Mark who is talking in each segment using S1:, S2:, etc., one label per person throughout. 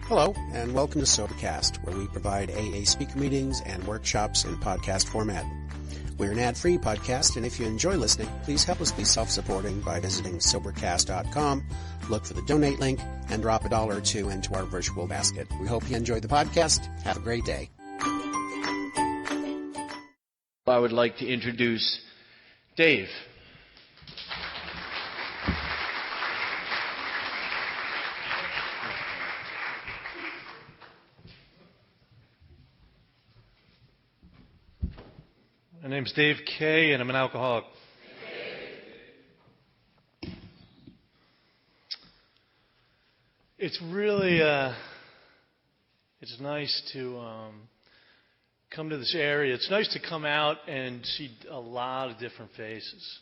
S1: Hello, and welcome to Sobercast, where we provide AA speaker meetings and workshops in podcast format. We're an ad-free podcast, and if you enjoy listening, please help us be self-supporting by visiting Sobercast.com, look for the donate link, and drop $1 or $2 into our virtual basket. We hope you enjoy the podcast. Have a great day.
S2: I would like to introduce Dave.
S3: My name's Dave Kay, and I'm an alcoholic. It's really, it's nice to come to this area. It's nice to come out and see a lot of different faces.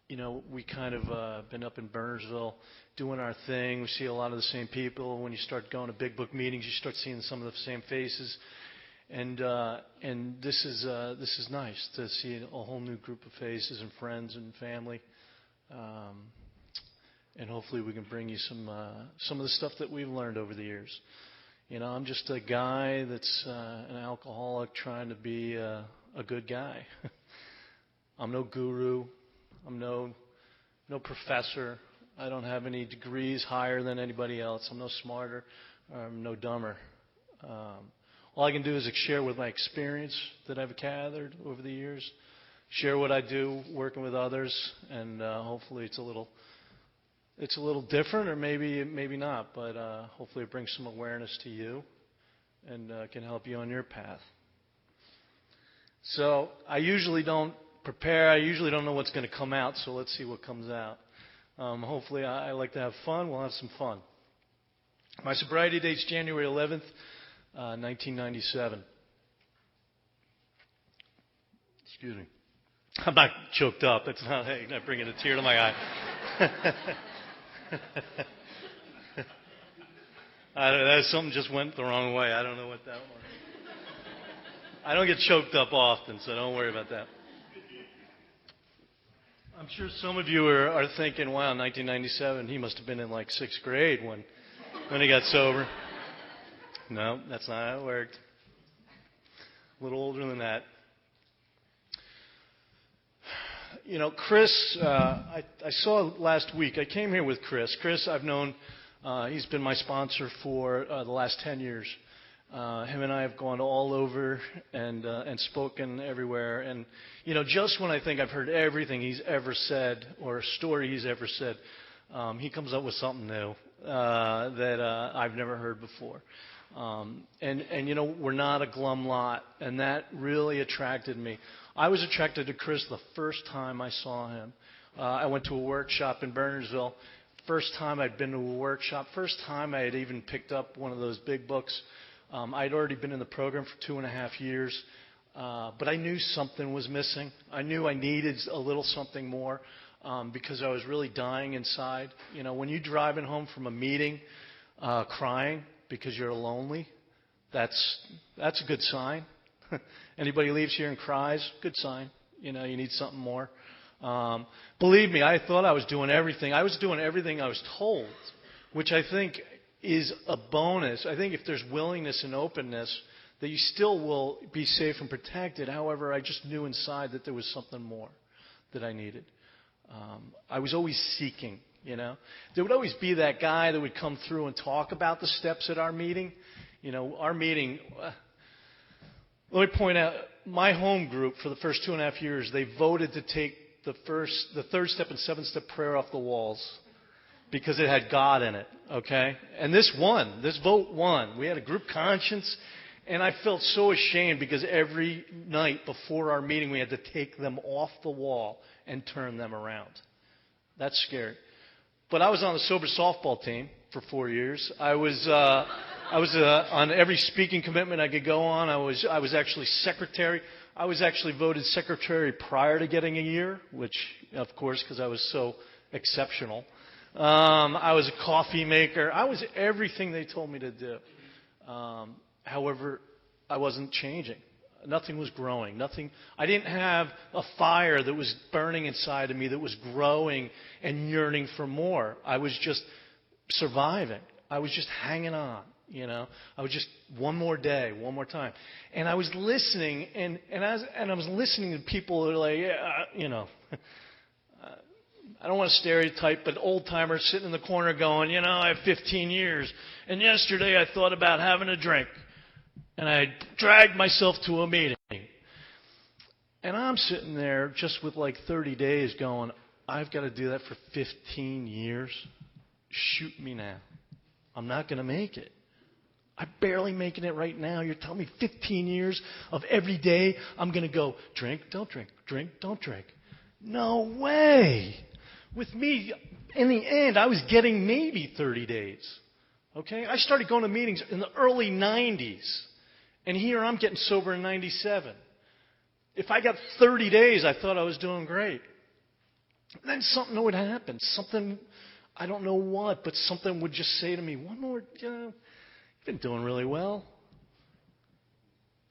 S3: We kind of been up in Burnersville doing our thing. We see a lot of the same people. When you start going to big book meetings, you start seeing some of the same faces. And this is nice to see a whole new group of faces and friends and family, and hopefully we can bring you some of the stuff that we've learned over the years. I'm just a guy that's an alcoholic trying to be a good guy. I'm no guru. I'm no professor. I don't have any degrees higher than anybody else. I'm no smarter. I'm no dumber. All I can do is share with my experience that I've gathered over the years, share what I do working with others, and hopefully it's a little different, or maybe not, but hopefully it brings some awareness to you and can help you on your path. So I usually don't prepare. I usually don't know what's going to come out, so let's see what comes out. Hopefully I like to have fun. We'll have some fun. My sobriety date's January 11th. 1997. Excuse me. I'm not choked up. That's not bringing a tear to my eye. That something just went the wrong way. I don't know what that was. I don't get choked up often, so don't worry about that. I'm sure some of you are thinking, wow, 1997, he must have been in like 6th grade when he got sober. No, that's not how it worked. A little older than that. Chris, I saw last week. I came here with Chris. Chris, I've known, he's been my sponsor for the last 10 years. Him and I have gone all over and spoken everywhere. And, just when I think I've heard everything he's ever said or a story he's ever said, he comes up with something new that I've never heard before. We're not a glum lot, and that really attracted me. I was attracted to Chris the first time I saw him. I went to a workshop in Burnersville. First time I'd been to a workshop. First time I had even picked up one of those big books. I'd already been in the program for 2.5 years, but I knew something was missing. I knew I needed a little something more because I was really dying inside. When you're driving home from a meeting crying because you're lonely, that's a good sign. Anybody leaves here and cries, good sign. You need something more. Believe me, I thought I was doing everything. I was doing everything I was told, which I think is a bonus. I think if there's willingness and openness, that you still will be safe and protected. However, I just knew inside that there was something more that I needed. I was always seeking. There would always be that guy that would come through and talk about the steps at our meeting. Our meeting, let me point out, my home group for the first 2.5 years, they voted to take the 3rd step and 7th step prayer off the walls because it had God in it, okay? And this vote won. We had a group conscience, and I felt so ashamed because every night before our meeting, we had to take them off the wall and turn them around. That's scary. But I was on the sober softball team for 4 years. I was on every speaking commitment I could go on. I was actually secretary. I was actually voted secretary prior to getting a year, which, of course, because I was so exceptional. I was a coffee maker. I was everything they told me to do. However, I wasn't changing. Nothing was growing. I didn't have a fire that was burning inside of me that was growing and yearning for more. I was just surviving. I was just hanging on, I was just one more day, one more time. And I was listening, and I was listening to people that are like, I don't want to stereotype, but old-timers sitting in the corner going, I have 15 years, and yesterday I thought about having a drink, and I dragged myself to a meeting. And I'm sitting there just with like 30 days going, I've got to do that for 15 years? Shoot me now. I'm not going to make it. I'm barely making it right now. You're telling me 15 years of every day I'm going to go, drink, don't drink, drink, don't drink. No way. With me, in the end, I was getting maybe 30 days. Okay? I started going to meetings in the early 90s. And here I'm getting sober in 97. If I got 30 days, I thought I was doing great. And then something would happen. Something, I don't know what, but something would just say to me, one more, you've been doing really well.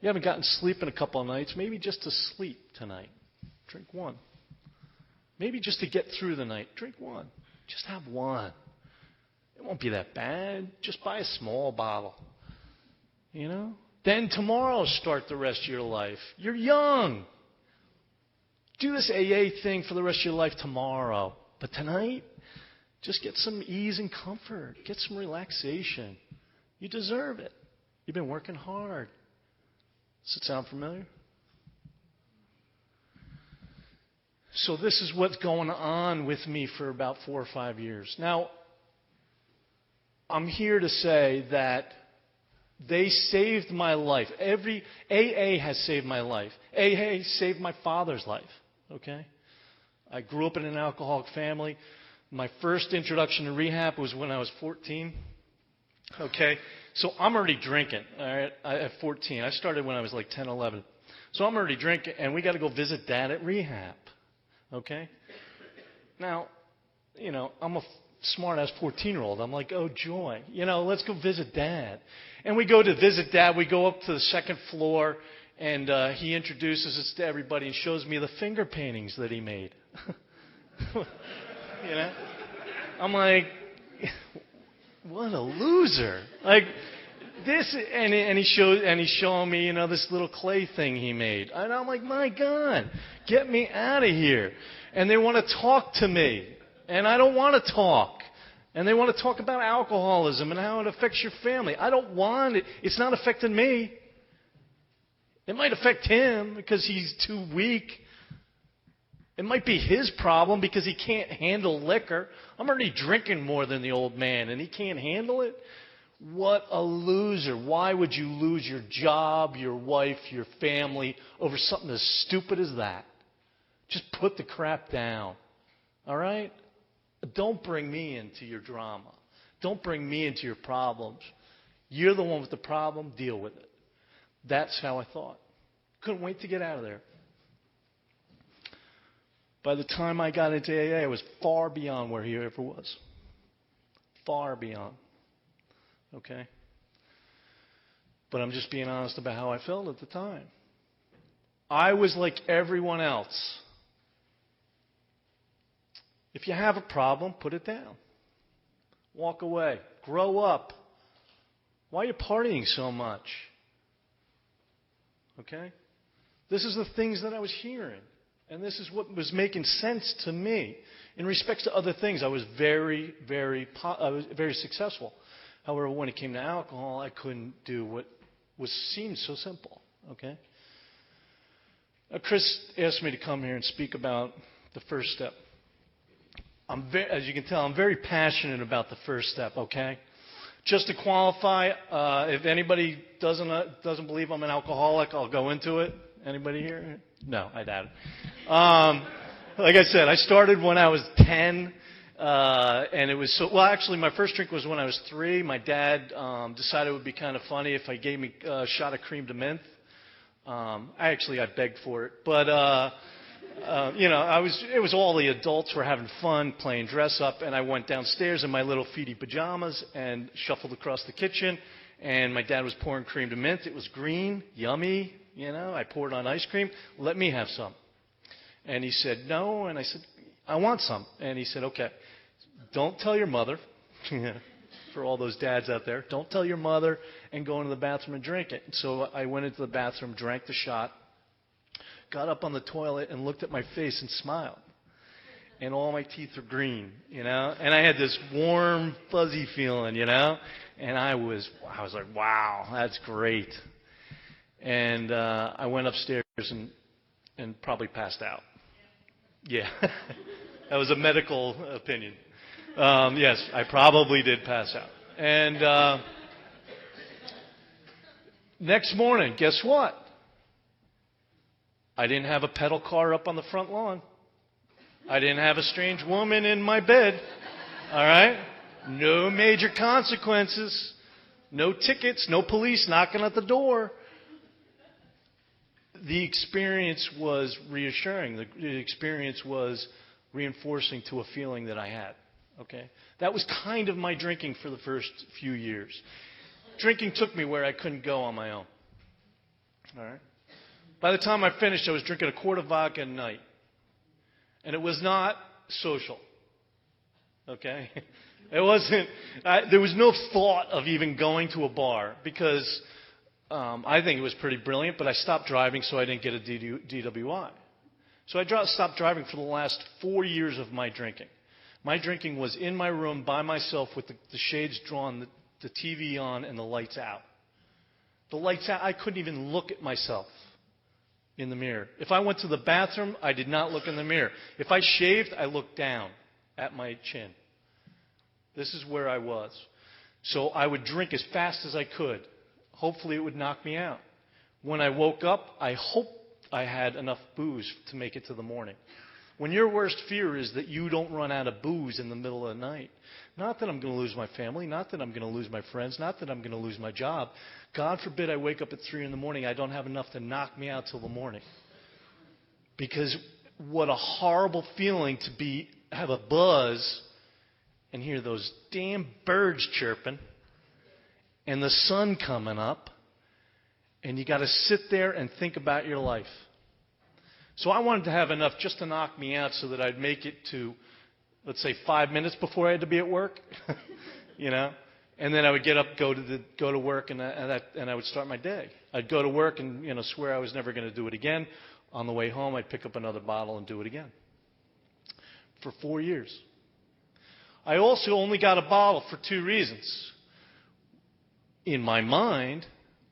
S3: You haven't gotten sleep in a couple of nights. Maybe just to sleep tonight. Drink one. Maybe just to get through the night. Drink one. Just have one. It won't be that bad. Just buy a small bottle. Then tomorrow start the rest of your life. You're young. Do this AA thing for the rest of your life tomorrow. But tonight, just get some ease and comfort. Get some relaxation. You deserve it. You've been working hard. Does it sound familiar? So this is what's going on with me for about 4 or 5 years. Now, I'm here to say that they saved my life. AA has saved my life. AA saved my father's life. Okay? I grew up in an alcoholic family. My first introduction to rehab was when I was 14. Okay? So I'm already drinking. All right? At 14. I started when I was like 10, 11. So I'm already drinking, and we got to go visit Dad at rehab. Okay? Now, I'm a smart-ass 14-year-old. I'm like, oh, joy. Let's go visit Dad. And we go to visit Dad. We go up to the second floor, and he introduces us to everybody and shows me the finger paintings that he made. I'm like, what a loser. Like, this, and he's showing me, this little clay thing he made. And I'm like, my God, get me out of here. And they want to talk to me. And I don't want to talk. And they want to talk about alcoholism and how it affects your family. I don't want it. It's not affecting me. It might affect him because he's too weak. It might be his problem because he can't handle liquor. I'm already drinking more than the old man, and he can't handle it. What a loser. Why would you lose your job, your wife, your family over something as stupid as that? Just put the crap down. All right? Don't bring me into your drama. Don't bring me into your problems. You're the one with the problem. Deal with it. That's how I thought. Couldn't wait to get out of there. By the time I got into AA, I was far beyond where he ever was. Far beyond. Okay? But I'm just being honest about how I felt at the time. I was like everyone else. If you have a problem, put it down. Walk away. Grow up. Why are you partying so much? Okay? This is the things that I was hearing. And this is what was making sense to me. In respects to other things, I was very successful. However, when it came to alcohol, I couldn't do what seemed so simple. Okay? Chris asked me to come here and speak about the first step. As you can tell, I'm very passionate about the first step, okay? Just to qualify, if anybody doesn't believe I'm an alcoholic, I'll go into it. Anybody here? No, I doubt it. Like I said, I started when I was 10, and it was actually, my first drink was when I was 3. My dad decided it would be kind of funny if I gave me a shot of cream de menthe. I begged for it, but it was all the adults were having fun, playing dress up, and I went downstairs in my little feety pajamas and shuffled across the kitchen, and my dad was pouring cream de menthe. It was green, yummy, I poured on ice cream. Let me have some. And he said, no, and I said, I want some. And he said, okay, don't tell your mother, For all those dads out there, don't tell your mother and go into the bathroom and drink it. So I went into the bathroom, drank the shot, got up on the toilet and looked at my face and smiled. And all my teeth are green, and I had this warm, fuzzy feeling, and I was like, wow, that's great. And I went upstairs and probably passed out. Yeah, that was a medical opinion. Yes, I probably did pass out. And next morning, guess what? I didn't have a pedal car up on the front lawn. I didn't have a strange woman in my bed. All right? No major consequences. No tickets. No police knocking at the door. The experience was reassuring. The experience was reinforcing to a feeling that I had. Okay? That was kind of my drinking for the first few years. Drinking took me where I couldn't go on my own. All right? By the time I finished, I was drinking a quart of vodka a night. And it was not social. Okay? It wasn't, there was no thought of even going to a bar because I think it was pretty brilliant, but I stopped driving so I didn't get a DWI. So I stopped driving for the last 4 years of my drinking. My drinking was in my room by myself with the shades drawn, the TV on, and the lights out. The lights out, I couldn't even look at myself in the mirror. If I went to the bathroom, I did not look in the mirror. If I shaved, I looked down at my chin. This is where I was. So I would drink as fast as I could. Hopefully it would knock me out. When I woke up, I hoped I had enough booze to make it to the morning. When your worst fear is that you don't run out of booze in the middle of the night. Not that I'm going to lose my family, not that I'm going to lose my friends, not that I'm going to lose my job. God forbid I wake up at 3 in the morning, I don't have enough to knock me out till the morning. Because what a horrible feeling to have a buzz and hear those damn birds chirping and the sun coming up, and you got to sit there and think about your life. So I wanted to have enough just to knock me out so that I'd make it to, let's say, 5 minutes before I had to be at work, and then I would get up, go to work, and I would start my day. I'd go to work and swear I was never going to do it again. On the way home, I'd pick up another bottle and do it again. For 4 years. I also only got a bottle for 2 reasons. In my mind,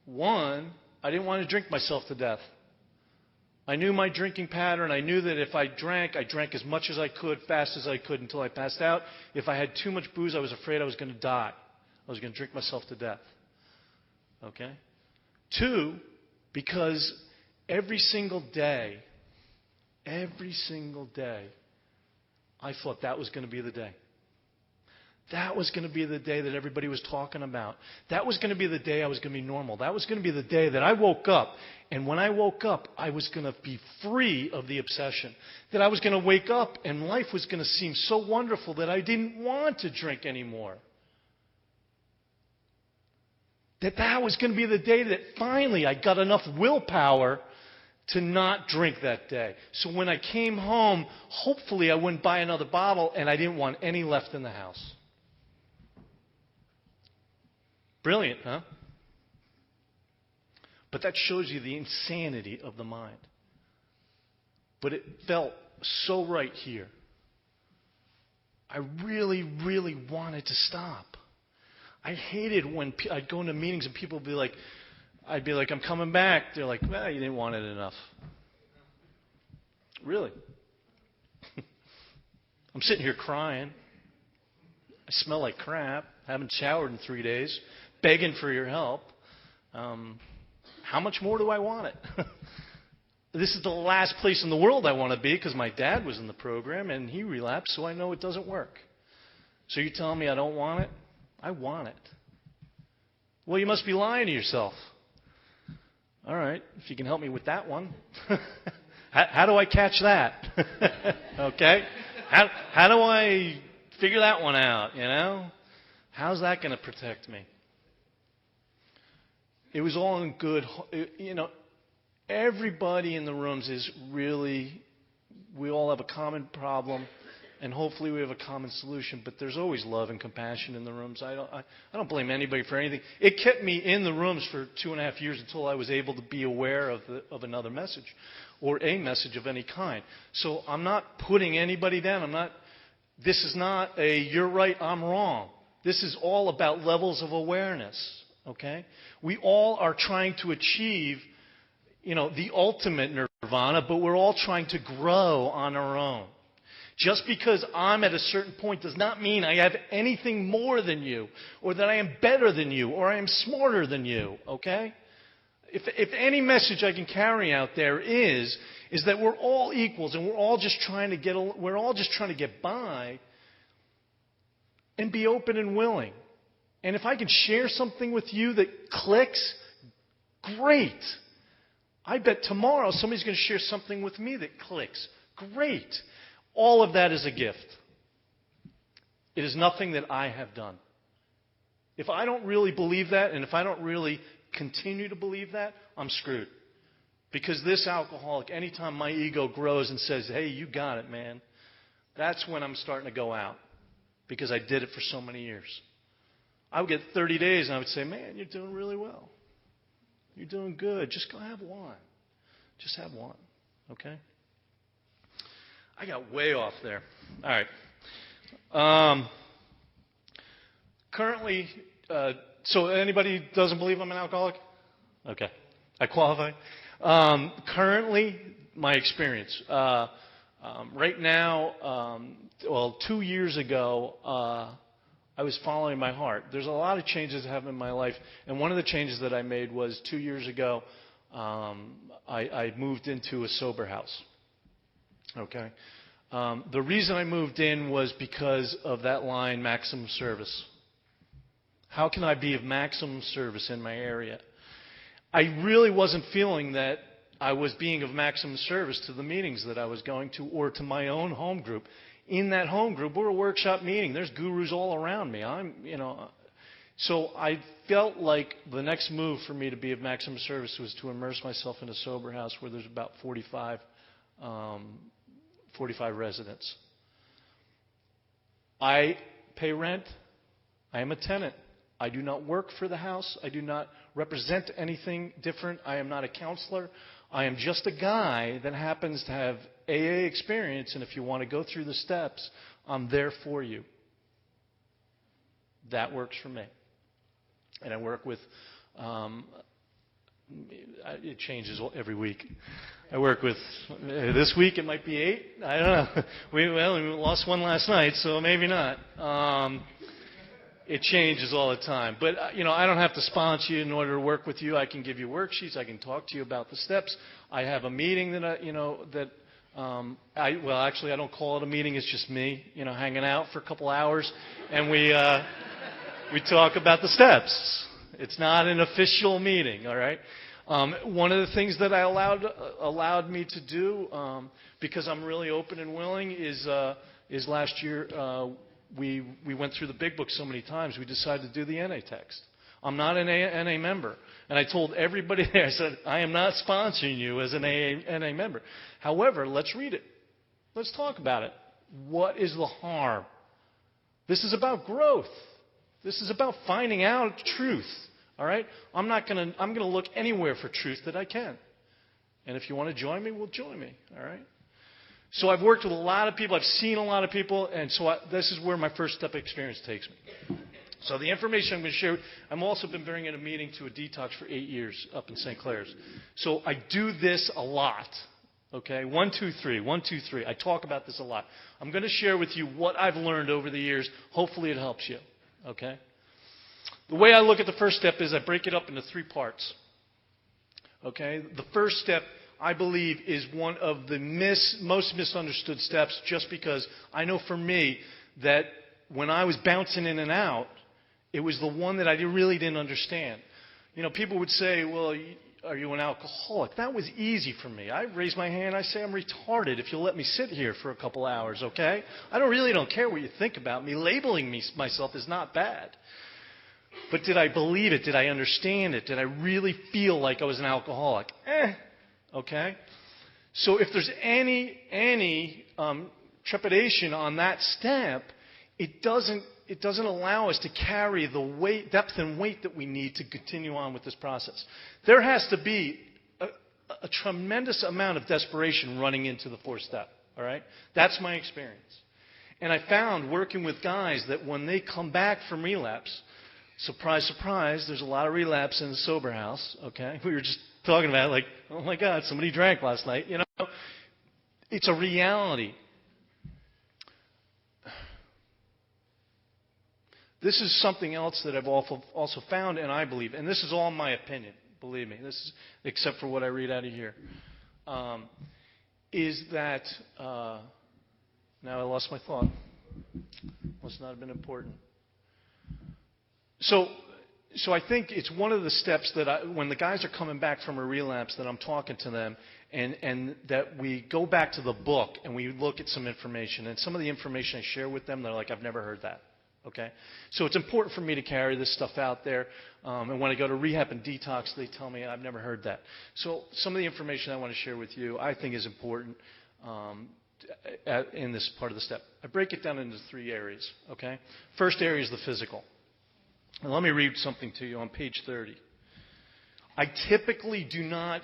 S3: one, I didn't want to drink myself to death. I knew my drinking pattern. I knew that if I drank as much as I could, fast as I could until I passed out. If I had too much booze, I was afraid I was going to die. I was going to drink myself to death. Okay? 2, because every single day, I thought that was going to be the day. That was going to be the day that everybody was talking about. That was going to be the day I was going to be normal. That was going to be the day that I woke up. And when I woke up, I was going to be free of the obsession. That I was going to wake up and life was going to seem so wonderful that I didn't want to drink anymore. That was going to be the day that finally I got enough willpower to not drink that day. So when I came home, hopefully I wouldn't buy another bottle and I didn't want any left in the house. Brilliant, huh? But that shows you the insanity of the mind. But it felt so right here. I really, really wanted to stop. I hated when I'd go into meetings and people would be like, I'd be like, I'm coming back. They're like, well, you didn't want it enough. Really? I'm sitting here crying. I smell like crap. Haven't showered in 3 days. Begging for your help. How much more do I want it? This is the last place in the world I want to be because my dad was in the program and he relapsed, so I know it doesn't work. So you're telling me I don't want it? I want it. Well, you must be lying to yourself. All right, if you can help me with that one. How do I catch that? Okay? How do I figure that one out, How's that going to protect me? It was all in good, everybody in the rooms is really, we all have a common problem. and hopefully we have a common solution. But there's always love and compassion in the rooms. I don't blame anybody for anything. It kept me in the rooms for 2.5 years until I was able to be aware of another message, or a message of any kind. So I'm not putting anybody down. This is not a you're right, I'm wrong. This is all about levels of awareness. Okay? We all are trying to achieve, the ultimate nirvana, but we're all trying to grow on our own. Just because I'm at a certain point does not mean I have anything more than you, or that I am better than you, or I am smarter than you. Okay? If any message I can carry out there is that we're all equals and we're all just trying to get by and be open and willing. And if I can share something with you that clicks, great. I bet tomorrow somebody's going to share something with me that clicks. Great. All of that is a gift. It is nothing that I have done. If I don't really believe that, and if I don't really continue to believe that, I'm screwed. Because this alcoholic, anytime my ego grows and says, hey, you got it, man, that's when I'm starting to go out. Because I did it for so many years. I would get 30 days and I would say, man, you're doing really well. You're doing good. Just go have one. Just have one. Okay? I got way off there. All right. Currently, so anybody doesn't believe I'm an alcoholic? Okay. I qualify. Currently, my experience. Right now, 2 years ago, I was following my heart. There's a lot of changes that happened in my life, and one of the changes that I made was 2 years ago, I moved into a sober house. Okay? The reason I moved in was because of that line, maximum service. How can I be of maximum service in my area? I really wasn't feeling that I was being of maximum service to the meetings that I was going to, or to my own home group. In that home group, we're a workshop meeting. There's gurus all around me. So I felt like the next move for me to be of maximum service was to immerse myself in a sober house where there's about 45 residents. I pay rent. I am a tenant. I do not work for the house. I do not represent anything different. I am not a counselor. I am just a guy that happens to have AA experience, and if you want to go through the steps, I'm there for you. That works for me. And I work with, it changes every week. I work with, this week it might be 8. I don't know. We lost one last night, so maybe not. It changes all the time. But, I don't have to sponsor you in order to work with you. I can give you worksheets. I can talk to you about the steps. I have a meeting that actually I don't call it a meeting. It's just me, hanging out for a couple hours. And we talk about the steps. It's not an official meeting, all right? One of the things that I allowed me to do, because I'm really open and willing, is last year we went through the big book so many times, we decided to do the NA text. I'm not an NA member. And I told everybody there, I said, I am not sponsoring you as an NA member. However, let's read it. Let's talk about it. What is the harm? This is about growth. This is about finding out truth. All right? I'm going to look anywhere for truth that I can. And if you want to join me, well, join me. All right? So I've worked with a lot of people. I've seen a lot of people. And so this is where my first step experience takes me. So the information I'm going to share, I've also been bringing a meeting to a detox for 8 years up in St. Clair's. So I do this a lot. Okay? 1, 2, 3. 1, 2, 3. I talk about this a lot. I'm going to share with you what I've learned over the years. Hopefully it helps you. Okay? The way I look at the first step is I break it up into 3 parts. Okay? The first step, I believe, is one of the most misunderstood steps, just because I know for me that when I was bouncing in and out, it was the one that I really didn't understand. People would say, well, are you an alcoholic? That was easy for me. I raise my hand, I say I'm retarded if you'll let me sit here for a couple hours, okay? I really don't care what you think about me. Labeling myself is not bad. But did I believe it? Did I understand it? Did I really feel like I was an alcoholic? Okay? So if there's any trepidation on that step, it doesn't allow us to carry the weight, depth and weight that we need to continue on with this process. There has to be a tremendous amount of desperation running into the fourth step. All right? That's my experience. And I found working with guys that when they come back from relapse, surprise, surprise, there's a lot of relapse in the sober house. Okay? We were just talking about it like, oh my God, somebody drank last night. You know? It's a reality. This is something else that I've also found, and I believe, and this is all my opinion, believe me, this is except for what I read out of here, is that, now I lost my thought. Must not have been important. So I think it's one of the steps that when the guys are coming back from a relapse, that I'm talking to them, and that we go back to the book and we look at some information. And some of the information I share with them, they're like, I've never heard that. Okay? So it's important for me to carry this stuff out there. And when I go to rehab and detox, they tell me, I've never heard that. So some of the information I want to share with you, I think is important in this part of the step. I break it down into 3 areas. Okay? First area is the physical. And let me read something to you on page 30. I typically do not,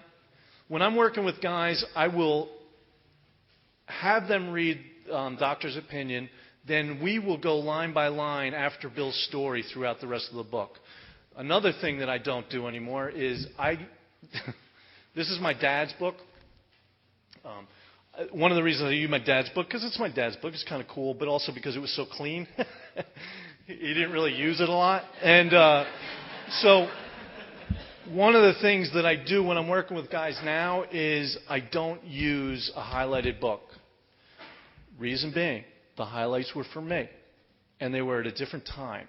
S3: when I'm working with guys, I will have them read doctor's opinion. Then we will go line by line after Bill's story throughout the rest of the book. Another thing that I don't do anymore is this is my dad's book. One of the reasons I use my dad's book, because it's my dad's book, it's kind of cool, but also because it was so clean. He didn't really use it a lot. And so one of the things that I do when I'm working with guys now is I don't use a highlighted book. Reason being, the highlights were for me, and they were at a different time.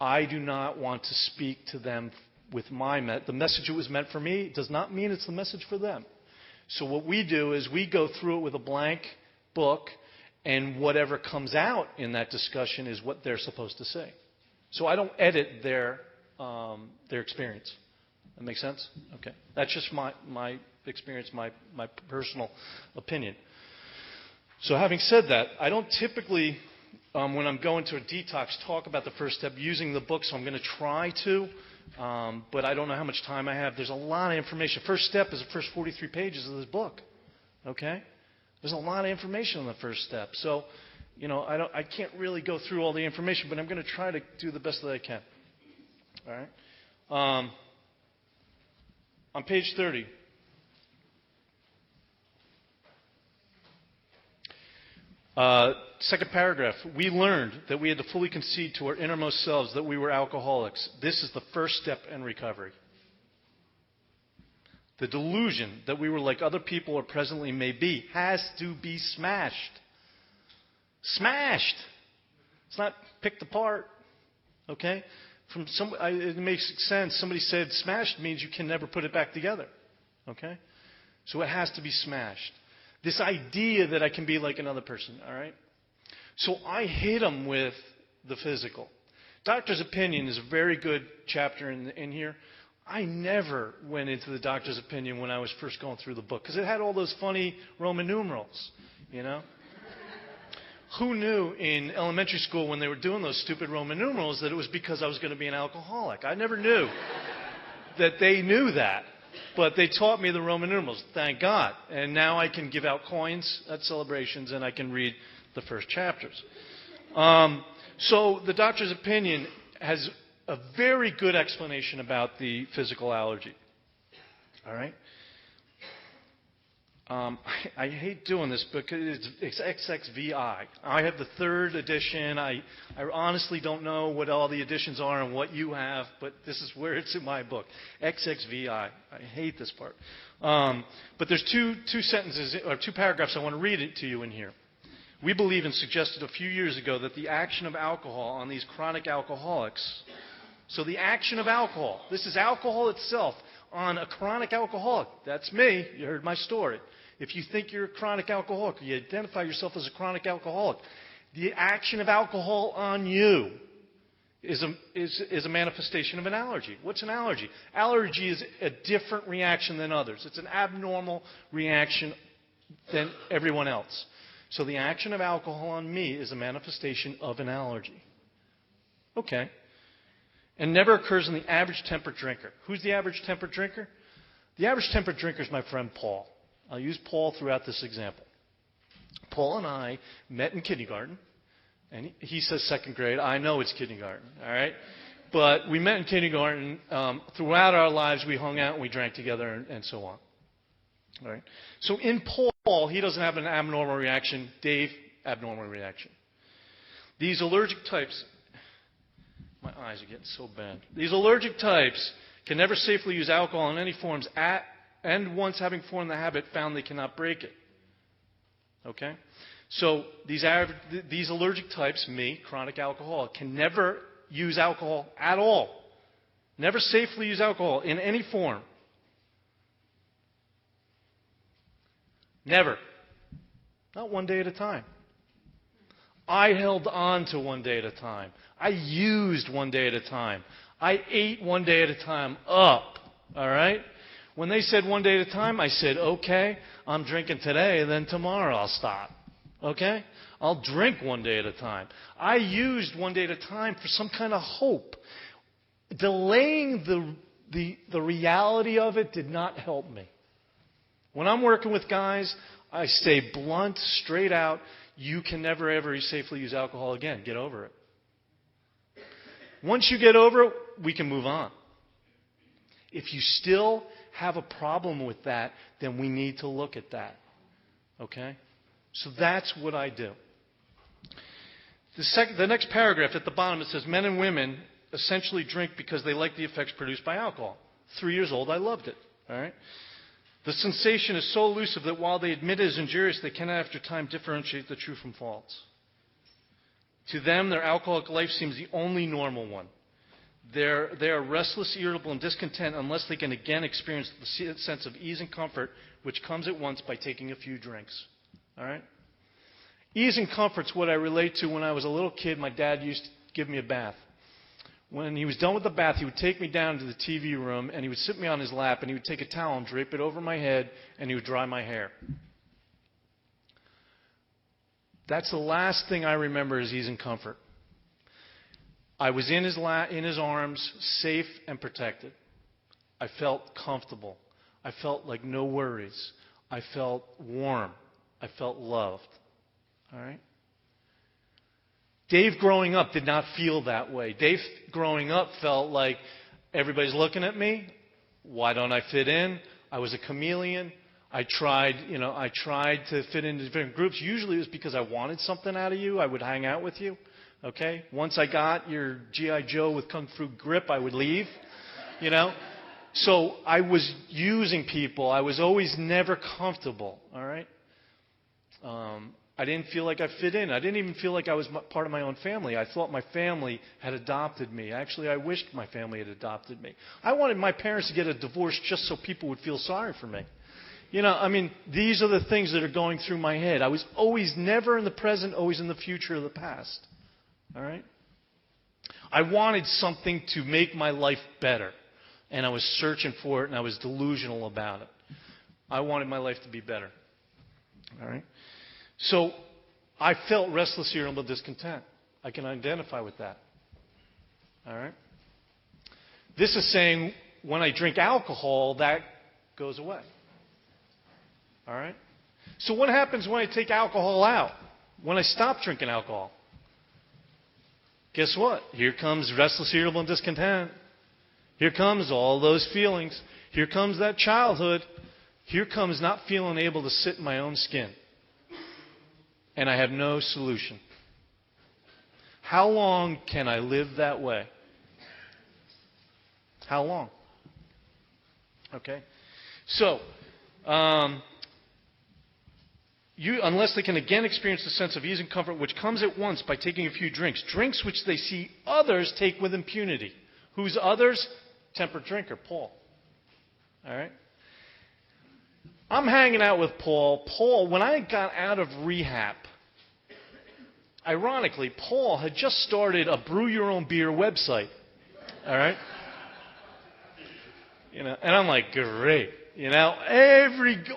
S3: I do not want to speak to them with the message that was meant for me does not mean it's the message for them. So what we do is we go through it with a blank book, and whatever comes out in that discussion is what they're supposed to say. So I don't edit their experience. That make sense? Okay. That's just my experience, my personal opinion. So having said that, I don't typically, when I'm going to a detox, talk about the first step using the book, so I'm going to try to, but I don't know how much time I have. There's a lot of information. First step is the first 43 pages of this book, okay? There's a lot of information on the first step. So, you know, I can't really go through all the information, but I'm going to try to do the best that I can, all right? On page 30. Second paragraph, we learned that we had to fully concede to our innermost selves that we were alcoholics. This is the first step in recovery. The delusion that we were like other people or presently may be has to be smashed. Smashed! It's not picked apart. Okay? It makes sense. Somebody said smashed means you can never put it back together. Okay? So it has to be smashed. This idea that I can be like another person, all right? So I hit them with the physical. Doctor's opinion is a very good chapter in here. I never went into the doctor's opinion when I was first going through the book because it had all those funny Roman numerals, you know? Who knew in elementary school when they were doing those stupid Roman numerals that it was because I was going to be an alcoholic? I never knew that they knew that. But they taught me the Roman numerals, thank God. And now I can give out coins at celebrations and I can read the first chapters. So the doctor's opinion has a very good explanation about the physical allergy. All right? I hate doing this because it's XXVI. I have the 3rd edition. I honestly don't know what all the editions are and what you have, but this is where it's in my book. XXVI. I hate this part. But there's two sentences or 2 paragraphs I want to read it to you in here. We believe and suggested a few years ago that the action of alcohol on these chronic alcoholics, so the action of alcohol, this is alcohol itself, on a chronic alcoholic. That's me. You heard my story. If you think you're a chronic alcoholic, or you identify yourself as a chronic alcoholic, the action of alcohol on you is a manifestation of an allergy. What's an allergy? Allergy is a different reaction than others. It's an abnormal reaction than everyone else. So the action of alcohol on me is a manifestation of an allergy. Okay. And never occurs in the average temperate drinker. Who's the average temperate drinker? The average temperate drinker is my friend Paul. I'll use Paul throughout this example. Paul and I met in kindergarten. And he says second grade. I know it's kindergarten, all right? But we met in kindergarten. Throughout our lives, we hung out and we drank together and so on. All right? So in Paul, he doesn't have an abnormal reaction. Dave, abnormal reaction. These allergic types, my eyes are getting so bad. These allergic types can never safely use alcohol in any forms and once having formed the habit, found they cannot break it. Okay? So these allergic types, me, chronic alcoholic, can never use alcohol at all. Never safely use alcohol in any form. Never. Not one day at a time. I held on to one day at a time. I used one day at a time. I ate one day at a time up. All right? When they said one day at a time, I said, okay, I'm drinking today, and then tomorrow I'll stop. Okay? I'll drink one day at a time. I used one day at a time for some kind of hope. Delaying the reality of it did not help me. When I'm working with guys, I stay blunt, straight out. You can never, ever safely use alcohol again. Get over it. Once you get over it, we can move on. If you still have a problem with that, then we need to look at that. Okay? So that's what I do. The next paragraph at the bottom, it says, men and women essentially drink because they like the effects produced by alcohol. 3 years old, I loved it. All right? The sensation is so elusive that while they admit it is injurious, they cannot after time differentiate the true from false. To them, their alcoholic life seems the only normal one. They are restless, irritable, and discontent unless they can again experience the sense of ease and comfort which comes at once by taking a few drinks. All right? Ease and comfort's what I relate to when I was a little kid. My dad used to give me a bath. When he was done with the bath, he would take me down to the TV room, and he would sit me on his lap, and he would take a towel and drape it over my head, and he would dry my hair. That's the last thing I remember is ease and comfort. I was in his arms, safe and protected. I felt comfortable. I felt like no worries. I felt warm. I felt loved. All right? Dave growing up did not feel that way. Dave growing up felt like everybody's looking at me. Why don't I fit in? I was a chameleon. I tried to fit into different groups. Usually it was because I wanted something out of you. I would hang out with you. Okay? Once I got your G.I. Joe with Kung Fu grip, I would leave. You know? So I was using people. I was always never comfortable. All right? I didn't feel like I fit in. I didn't even feel like I was part of my own family. I thought my family had adopted me. Actually, I wished my family had adopted me. I wanted my parents to get a divorce just so people would feel sorry for me. You know, I mean, these are the things that are going through my head. I was always never in the present, always in the future or the past. All right? I wanted something to make my life better. And I was searching for it, and I was delusional about it. I wanted my life to be better. All right? So I felt restless, irritable, discontent. I can identify with that. All right? This is saying when I drink alcohol, that goes away. All right? So what happens when I take alcohol out? When I stop drinking alcohol? Guess what? Here comes restless, irritable, and discontent. Here comes all those feelings. Here comes that childhood. Here comes not feeling able to sit in my own skin. And I have no solution. How long can I live that way? How long? Okay? So, unless they can again experience the sense of ease and comfort which comes at once by taking a few drinks. Drinks which they see others take with impunity. Who's others? Temperate drinker, Paul. All right? I'm hanging out with Paul. Paul, when I got out of rehab, ironically, Paul had just started a brew your own beer website. All right? You know, and I'm like, great. You know,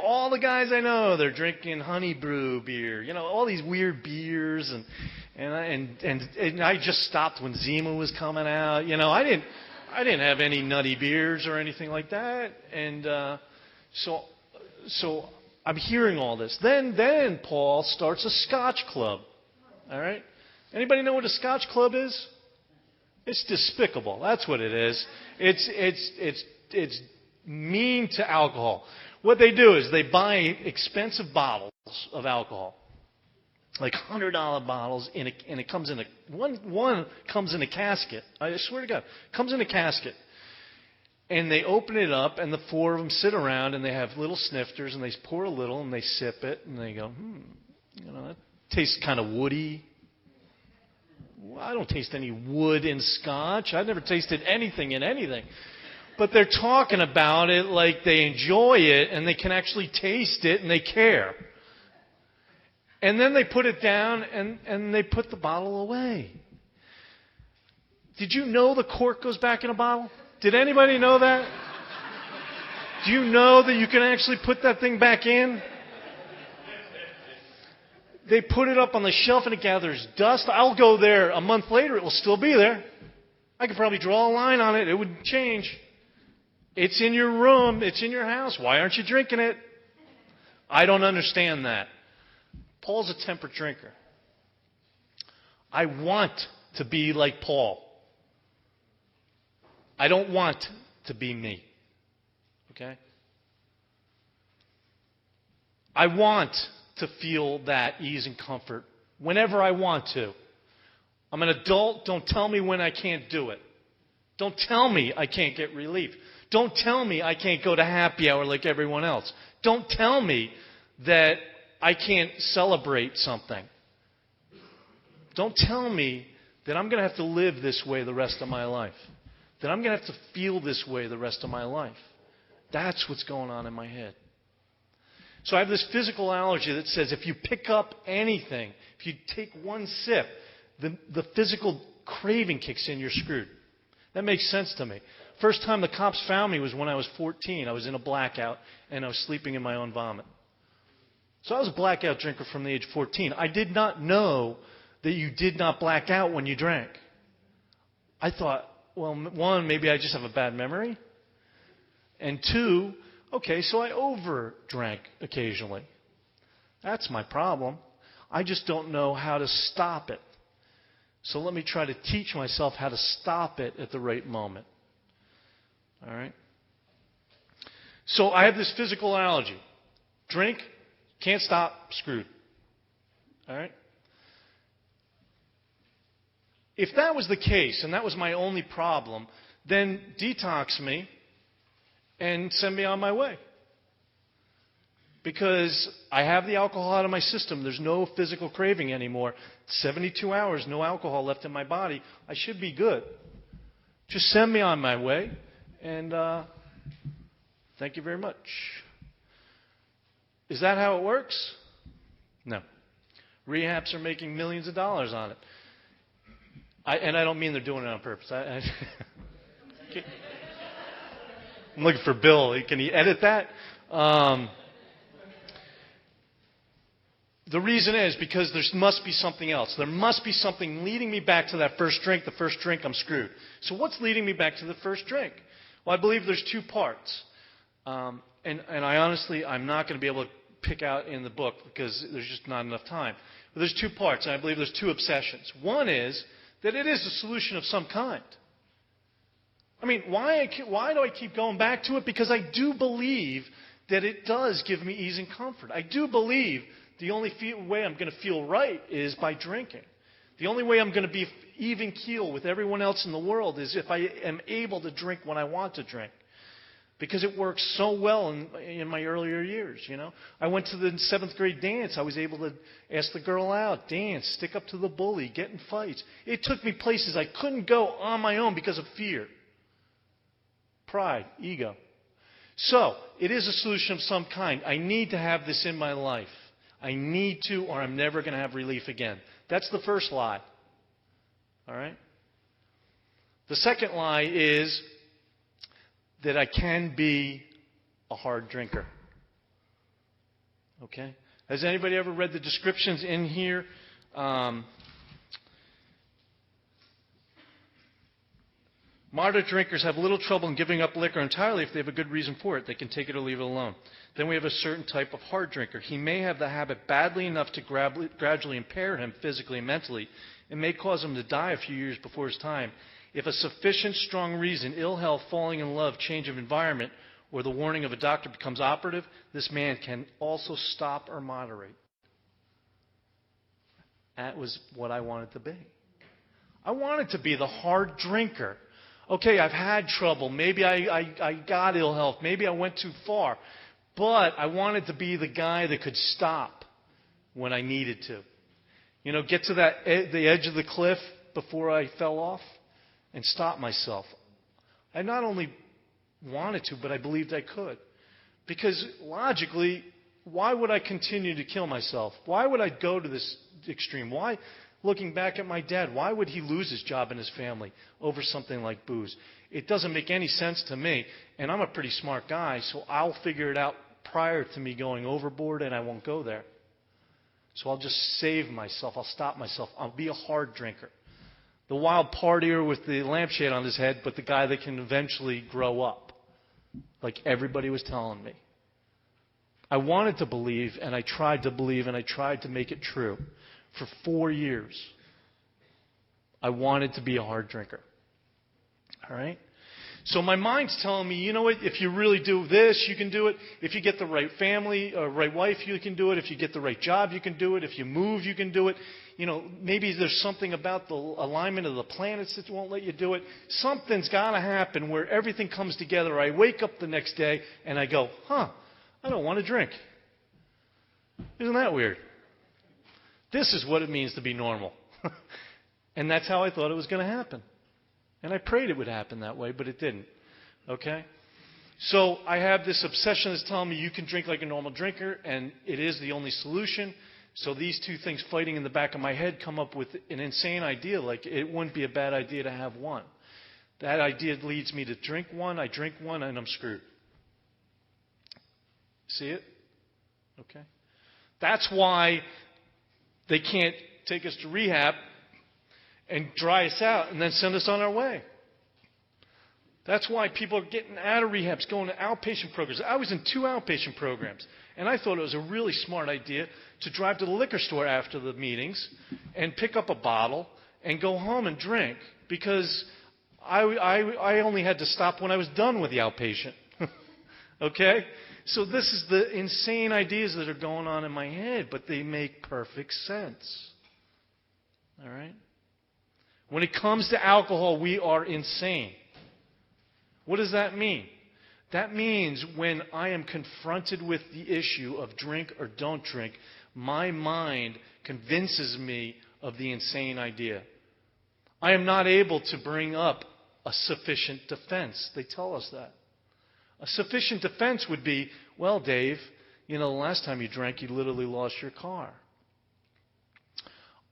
S3: all the guys I know, they're drinking honey brew beer. You know, all these weird beers, and I just stopped when Zima was coming out. You know, I didn't have any nutty beers or anything like that, and so I'm hearing all this. Then Paul starts a Scotch club. All right, anybody know what a Scotch club is? It's despicable. That's what it is. It's mean to alcohol. What they do is they buy expensive bottles of alcohol, like $100 bottles, and it comes in one comes in a casket. I swear to God, comes in a casket, and they open it up, and the four of them sit around, and they have little snifters, and they pour a little, and they sip it, and they go, you know, that tastes kind of woody. Well, I don't taste any wood in Scotch. I've never tasted anything in anything. But they're talking about it like they enjoy it and they can actually taste it and they care. And then they put it down and they put the bottle away. Did you know the cork goes back in a bottle? Did anybody know that? Do you know that you can actually put that thing back in? They put it up on the shelf and it gathers dust. I'll go there a month later, it will still be there. I could probably draw a line on it. It would change. It's in your room. It's in your house. Why aren't you drinking it? I don't understand that. Paul's a temperate drinker. I want to be like Paul. I don't want to be me. Okay? I want to feel that ease and comfort whenever I want to. I'm an adult. Don't tell me when I can't do it. Don't tell me I can't get relief. Don't tell me I can't go to happy hour like everyone else. Don't tell me that I can't celebrate something. Don't tell me that I'm going to have to live this way the rest of my life. That I'm going to have to feel this way the rest of my life. That's what's going on in my head. So I have this physical allergy that says if you pick up anything, if you take one sip, the physical craving kicks in, you're screwed. That makes sense to me. First time the cops found me was when I was 14. I was in a blackout, and I was sleeping in my own vomit. So I was a blackout drinker from the age of 14. I did not know that you did not black out when you drank. I thought, well, one, maybe I just have a bad memory. And two, okay, so I over-drank occasionally. That's my problem. I just don't know how to stop it. So let me try to teach myself how to stop it at the right moment. All right? So I have this physical allergy. Drink, can't stop, screwed. All right? If that was the case, and that was my only problem, then detox me and send me on my way. Because I have the alcohol out of my system. There's no physical craving anymore. 72 hours, no alcohol left in my body. I should be good. Just send me on my way. And thank you very much. Is that how it works? No. Rehabs are making millions of dollars on it. And I don't mean they're doing it on purpose. I'm looking for Bill. Can he edit that? The reason is because there must be something else. There must be something leading me back to that first drink. The first drink, I'm screwed. So what's leading me back to the first drink? Well, I believe there's two parts. And I honestly, I'm not going to be able to pick out in the book because there's just not enough time. But there's two parts, and I believe there's two obsessions. One is that it is a solution of some kind. I mean, why do I keep going back to it? Because I do believe that it does give me ease and comfort. I do believe the only way I'm going to feel right is by drinking. The only way I'm going to be even keel with everyone else in the world is if I am able to drink when I want to drink. Because it works so well in my earlier years, you know. I went to the 7th grade dance. I was able to ask the girl out, dance, stick up to the bully, get in fights. It took me places I couldn't go on my own because of fear. Pride, ego. So, it is a solution of some kind. I need to have this in my life. I need to, or I'm never going to have relief again. That's the first lie. All right? The second lie is that I can be a hard drinker. Okay? Has anybody ever read the descriptions in here? Moderate drinkers have little trouble in giving up liquor entirely if they have a good reason for it. They can take it or leave it alone. Then we have a certain type of hard drinker. He may have the habit badly enough to gradually impair him physically and mentally. It may cause him to die a few years before his time. If a sufficient strong reason, ill health, falling in love, change of environment, or the warning of a doctor becomes operative, this man can also stop or moderate. That was what I wanted to be. I wanted to be the hard drinker. Okay, I've had trouble. Maybe I got ill health. Maybe I went too far. But I wanted to be the guy that could stop when I needed to. You know, get to the edge of the cliff before I fell off and stop myself. I not only wanted to, but I believed I could. Because logically, why would I continue to kill myself? Why would I go to this extreme? Why, looking back at my dad, why would he lose his job and his family over something like booze? It doesn't make any sense to me. And I'm a pretty smart guy, so I'll figure it out prior to me going overboard, and I won't go there. So I'll just save myself. I'll stop myself. I'll be a hard drinker. The wild partier with the lampshade on his head, but the guy that can eventually grow up, like everybody was telling me. I wanted to believe, and I tried to believe, and I tried to make it true. For 4 years, I wanted to be a hard drinker. All right? So my mind's telling me, you know what, if you really do this, you can do it. If you get the right family, right wife, you can do it. If you get the right job, you can do it. If you move, you can do it. You know, maybe there's something about the alignment of the planets that won't let you do it. Something's got to happen where everything comes together. I wake up the next day and I go, I don't want to drink. Isn't that weird? This is what it means to be normal. And that's how I thought it was going to happen. And I prayed it would happen that way, but it didn't. Okay? So I have this obsession that's telling me you can drink like a normal drinker, and it is the only solution. So these two things fighting in the back of my head come up with an insane idea, like it wouldn't be a bad idea to have one. That idea leads me to drink one, I drink one, and I'm screwed. See it? Okay? That's why they can't take us to rehab and dry us out and then send us on our way. That's why people are getting out of rehabs, going to outpatient programs. I was in 2 outpatient programs, and I thought it was a really smart idea to drive to the liquor store after the meetings and pick up a bottle and go home and drink, because I only had to stop when I was done with the outpatient. Okay? So this is the insane ideas that are going on in my head, but they make perfect sense. All right? When it comes to alcohol, we are insane. What does that mean? That means when I am confronted with the issue of drink or don't drink, my mind convinces me of the insane idea. I am not able to bring up a sufficient defense. They tell us that. A sufficient defense would be, well, Dave, you know, the last time you drank, you literally lost your car.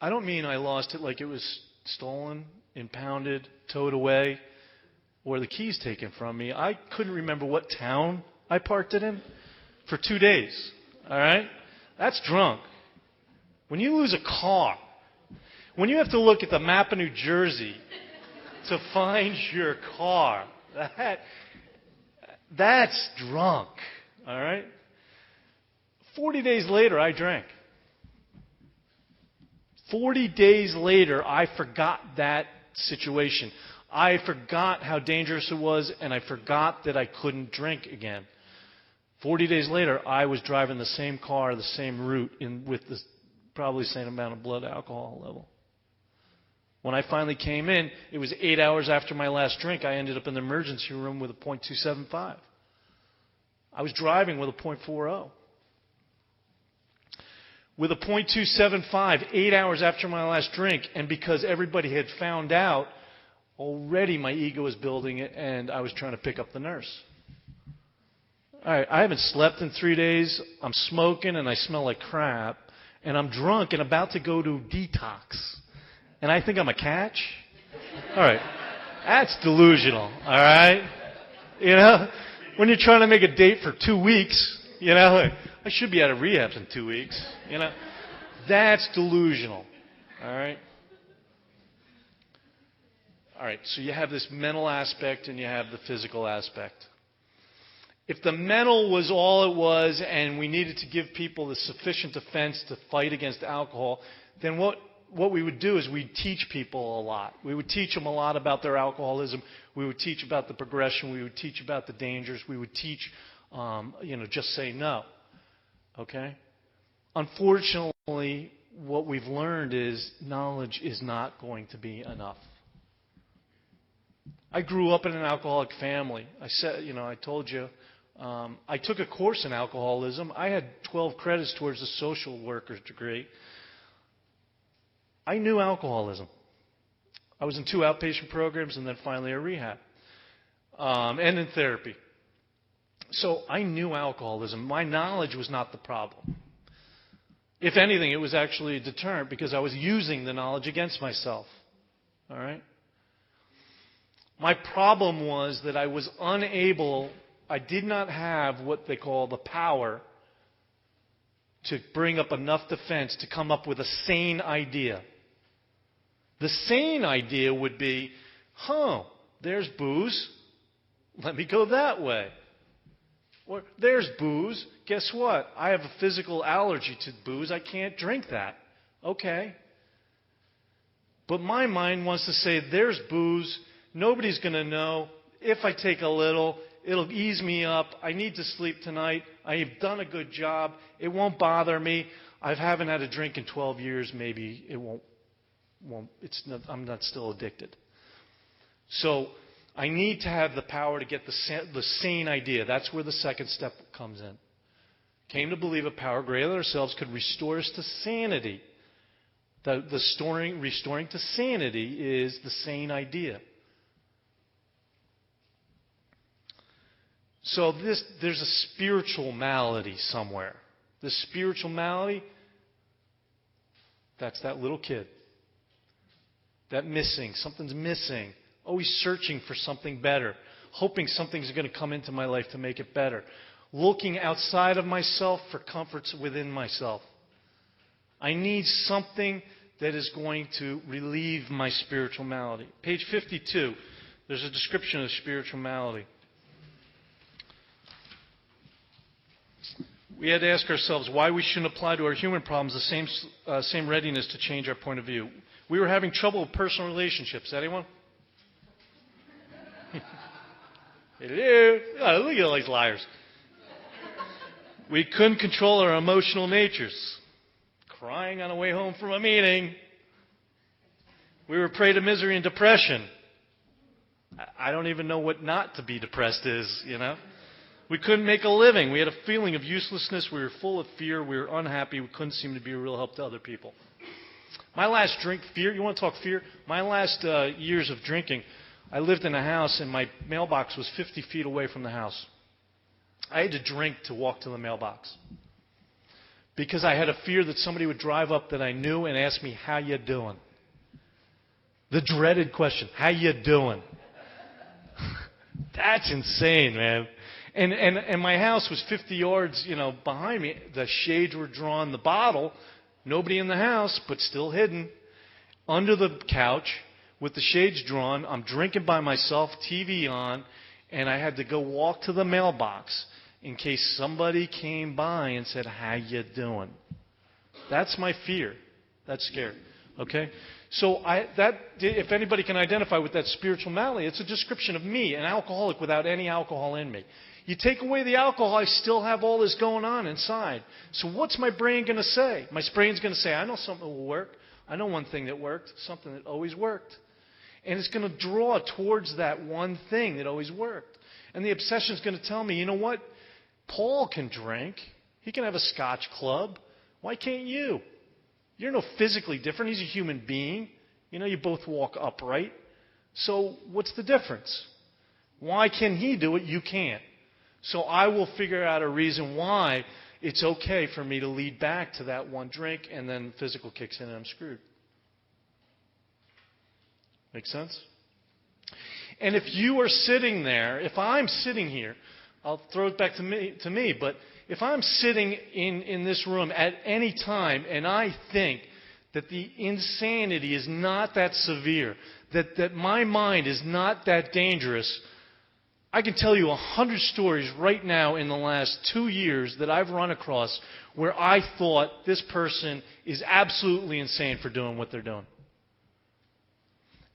S3: I don't mean I lost it like it was stolen, impounded, towed away, or the keys taken from me. I couldn't remember what town I parked it in for 2 days. All right? That's drunk. When you lose a car, when you have to look at the map of New Jersey to find your car, that's drunk. All right? 40 days later, I drank. 40 days later, I forgot that situation. I forgot how dangerous it was, and I forgot that I couldn't drink again. 40 days later, I was driving the same car, the same route, with probably the same amount of blood alcohol level. When I finally came in, it was 8 hours after my last drink. I ended up in the emergency room with a .275. I was driving with a .40. With a .275, 8 hours after my last drink, and because everybody had found out, already my ego was building it, and I was trying to pick up the nurse. All right, I haven't slept in 3 days. I'm smoking, and I smell like crap, and I'm drunk and about to go to detox. And I think I'm a catch? All right, that's delusional, all right? You know, when you're trying to make a date for 2 weeks, I should be out of rehab in 2 weeks, That's delusional. All right? All right, so you have this mental aspect and you have the physical aspect. If the mental was all it was and we needed to give people the sufficient defense to fight against alcohol, then what we would do is we'd teach people a lot. We would teach them a lot about their alcoholism. We would teach about the progression. We would teach about the dangers. We would teach, just say no. Okay? Unfortunately, what we've learned is knowledge is not going to be enough. I grew up in an alcoholic family. I told you, I took a course in alcoholism. I had 12 credits towards a social worker's degree. I knew alcoholism. I was in 2 outpatient programs and then finally a rehab, and in therapy. So I knew alcoholism. My knowledge was not the problem. If anything, it was actually a deterrent because I was using the knowledge against myself. All right? My problem was that I was unable, I did not have what they call the power to bring up enough defense to come up with a sane idea. The sane idea would be, there's booze. Let me go that way. Or there's booze. Guess what? I have a physical allergy to booze. I can't drink that. Okay. But my mind wants to say, there's booze. Nobody's going to know. If I take a little, it'll ease me up. I need to sleep tonight. I have done a good job. It won't bother me. I haven't had a drink in 12 years. Maybe it won't. I'm not still addicted. So I need to have the power to get the sane idea. That's where the second step comes in. Came to believe a power greater than ourselves could restore us to sanity. Restoring to sanity is the sane idea. So there's a spiritual malady somewhere. The spiritual malady, that's that little kid. Something's missing. Always searching for something better. Hoping something's going to come into my life to make it better. Looking outside of myself for comforts within myself. I need something that is going to relieve my spiritual malady. Page 52, there's a description of spiritual malady. We had to ask ourselves why we shouldn't apply to our human problems the same readiness to change our point of view. We were having trouble with personal relationships. Anyone? Hello? Oh, look at all these liars. We couldn't control our emotional natures. Crying on the way home from a meeting. We were prey to misery and depression. I don't even know what not to be depressed is, We couldn't make a living. We had a feeling of uselessness. We were full of fear. We were unhappy. We couldn't seem to be a real help to other people. My last drink, fear, you want to talk fear? My last years of drinking, I lived in a house and my mailbox was 50 feet away from the house. I had to drink to walk to the mailbox. Because I had a fear that somebody would drive up that I knew and ask me, how you doing? The dreaded question, how you doing? That's insane, man. And my house was 50 yards, behind me. The shades were drawn, the bottle, nobody in the house, but still hidden, under the couch with the shades drawn. I'm drinking by myself, TV on, and I had to go walk to the mailbox in case somebody came by and said, how you doing? That's my fear. That's scary. Okay? So if anybody can identify with that spiritual malady, it's a description of me, an alcoholic without any alcohol in me. You take away the alcohol, I still have all this going on inside. So what's my brain going to say? My brain's going to say, I know something will work. I know one thing that worked, something that always worked. And it's going to draw towards that one thing that always worked. And the obsession's going to tell me, you know what? Paul can drink. He can have a Scotch club. Why can't you? You're no physically different. He's a human being. You both walk upright. So what's the difference? Why can he do it? You can't. So I will figure out a reason why it's okay for me to lead back to that one drink, and then physical kicks in and I'm screwed. Make sense? And if you are sitting there, if I'm sitting here, I'll throw it back to me. But if I'm sitting in this room at any time and I think that the insanity is not that severe, that my mind is not that dangerous, I can tell you 100 stories right now in the last 2 years that I've run across where I thought this person is absolutely insane for doing what they're doing.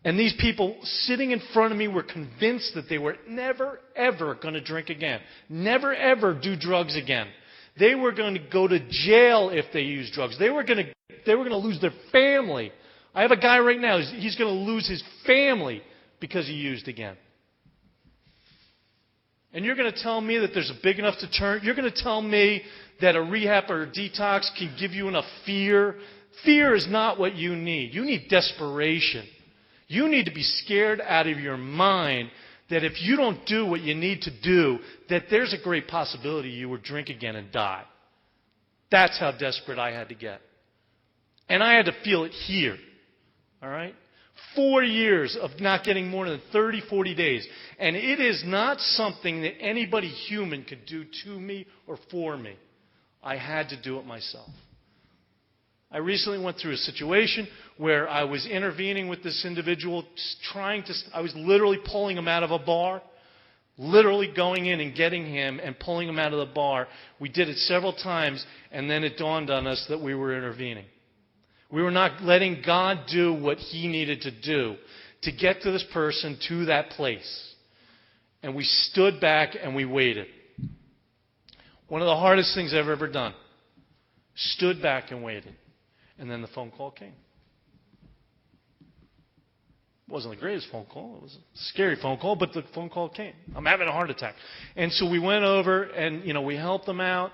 S3: And these people sitting in front of me were convinced that they were never, ever going to drink again. Never, ever do drugs again. They were going to go to jail if they used drugs. They were going to lose their family. I have a guy right now, he's going to lose his family because he used again. And you're going to tell me that there's a big enough deterrent? You're going to tell me that a rehab or a detox can give you enough fear? Fear is not what you need. You need desperation. You need to be scared out of your mind that if you don't do what you need to do, that there's a great possibility you will drink again and die. That's how desperate I had to get. And I had to feel it here. All right? 4 years of not getting more than 30, 40 days. And it is not something that anybody human could do to me or for me. I had to do it myself. I recently went through a situation where I was intervening with this individual, I was literally pulling him out of a bar, literally going in and getting him and pulling him out of the bar. We did it several times, and then it dawned on us that we were intervening. We were not letting God do what He needed to do to get to this person, to that place. And we stood back and we waited. One of the hardest things I've ever done. Stood back and waited. And then the phone call came. It wasn't the greatest phone call. It was a scary phone call, but the phone call came. I'm having a heart attack. And so we went over and, we helped them out.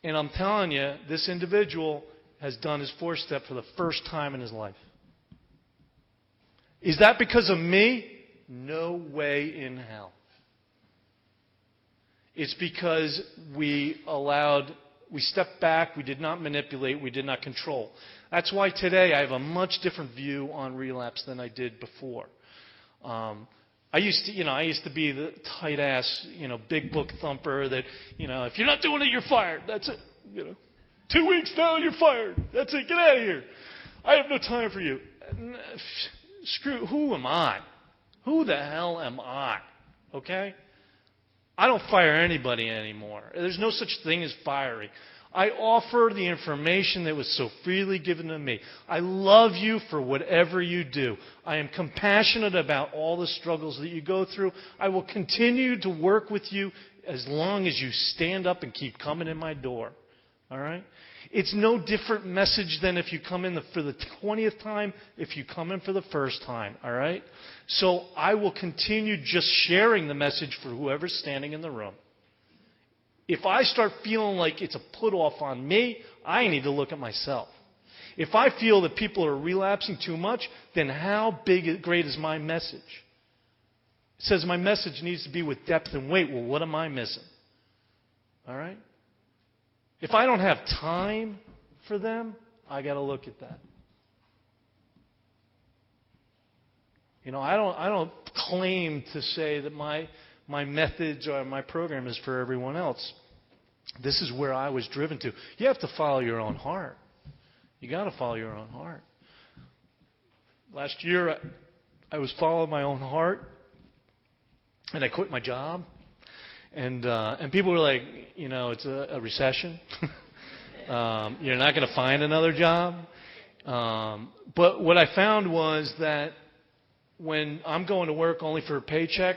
S3: And I'm telling you, this individual has done his 4-step for the first time in his life. Is that because of me? No way in hell. It's because we stepped back, we did not manipulate, we did not control. That's why today I have a much different view on relapse than I did before. I used to be the tight ass, big book thumper that, if you're not doing it, you're fired. That's it. 2 weeks now, you're fired. That's it. Get out of here. I have no time for you. Screw. Who am I? Who the hell am I? Okay? I don't fire anybody anymore. There's no such thing as firing. I offer the information that was so freely given to me. I love you for whatever you do. I am compassionate about all the struggles that you go through. I will continue to work with you as long as you stand up and keep coming in my door. All right? It's no different message than if you come in for the 20th time, if you come in for the first time. All right? So I will continue just sharing the message for whoever's standing in the room. If I start feeling like it's a put-off on me, I need to look at myself. If I feel that people are relapsing too much, then how great is my message? It says my message needs to be with depth and weight. Well, what am I missing? All right? If I don't have time for them, I got to look at that. I don't claim to say that my methods or my program is for everyone else. This is where I was driven to. You have to follow your own heart. You got to follow your own heart. Last year, I was following my own heart, and I quit my job. And people were like, it's a recession. You're not going to find another job. But what I found was that when I'm going to work only for a paycheck,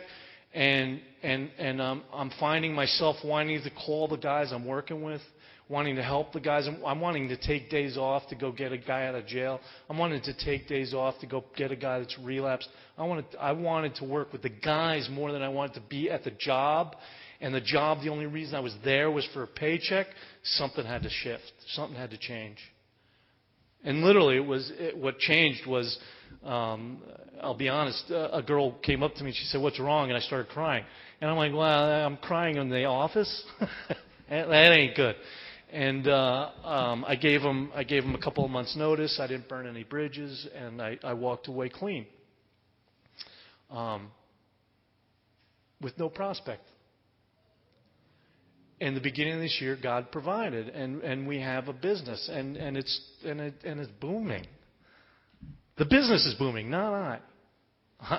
S3: and I'm finding myself wanting to call the guys I'm working with, wanting to help the guys. I'm wanting to take days off to go get a guy out of jail. I'm wanting to take days off to go get a guy that's relapsed. I wanted to work with the guys more than I wanted to be at the job. And the job, the only reason I was there was for a paycheck. Something had to shift. Something had to change. And literally, what changed was, I'll be honest, a girl came up to me and she said, "What's wrong?" And I started crying. And I'm like, "Well, I'm crying in the office? That ain't good." And I gave him a couple of months' notice. I didn't burn any bridges, and I walked away clean, with no prospect. in the beginning of this year, God provided, and we have a business, and it's booming. The business is booming, not I.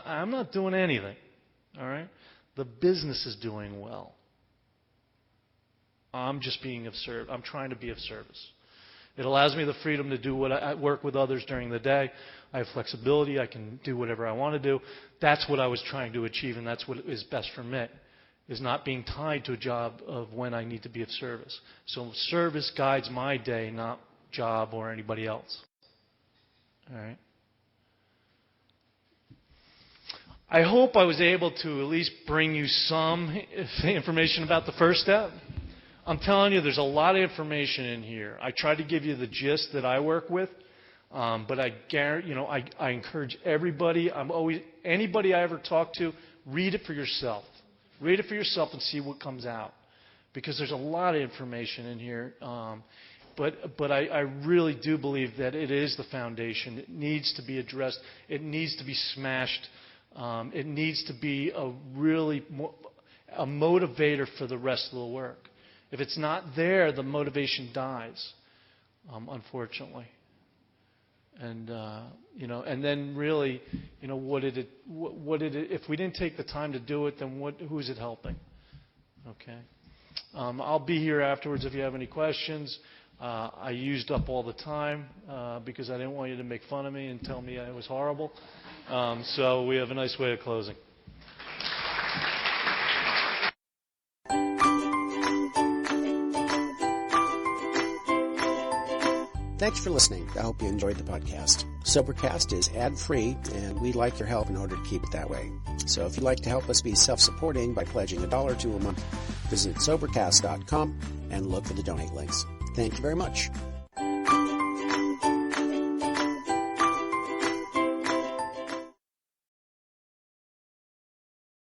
S3: I'm not doing anything. All right, the business is doing well. I'm just being of service. I'm trying to be of service. It allows me the freedom to do what I work with others during the day. I have flexibility. I can do whatever I want to do. That's what I was trying to achieve, and that's what is best for me, is not being tied to a job of when I need to be of service. So service guides my day, not job or anybody else. All right. I hope I was able to at least bring you some information about the first step. I'm telling you, there's a lot of information in here. I tried to give you the gist that I work with, but I guarantee, I encourage everybody. Anybody I ever talk to, read it for yourself. Read it for yourself and see what comes out, because there's a lot of information in here. But I really do believe that it is the foundation. It needs to be addressed. It needs to be smashed. It needs to be a motivator for the rest of the work. If it's not there, the motivation dies, unfortunately. And and then really, what did it? If we didn't take the time to do it, then who's it helping? Okay. I'll be here afterwards if you have any questions. I used up all the time because I didn't want you to make fun of me and tell me I was horrible. So we have a nice way of closing.
S1: Thanks for listening. I hope you enjoyed the podcast. Sobercast is ad-free, and we'd like your help in order to keep it that way. So if you'd like to help us be self-supporting by pledging $1 or $2 a month, visit Sobercast.com and look for the donate links. Thank you very much.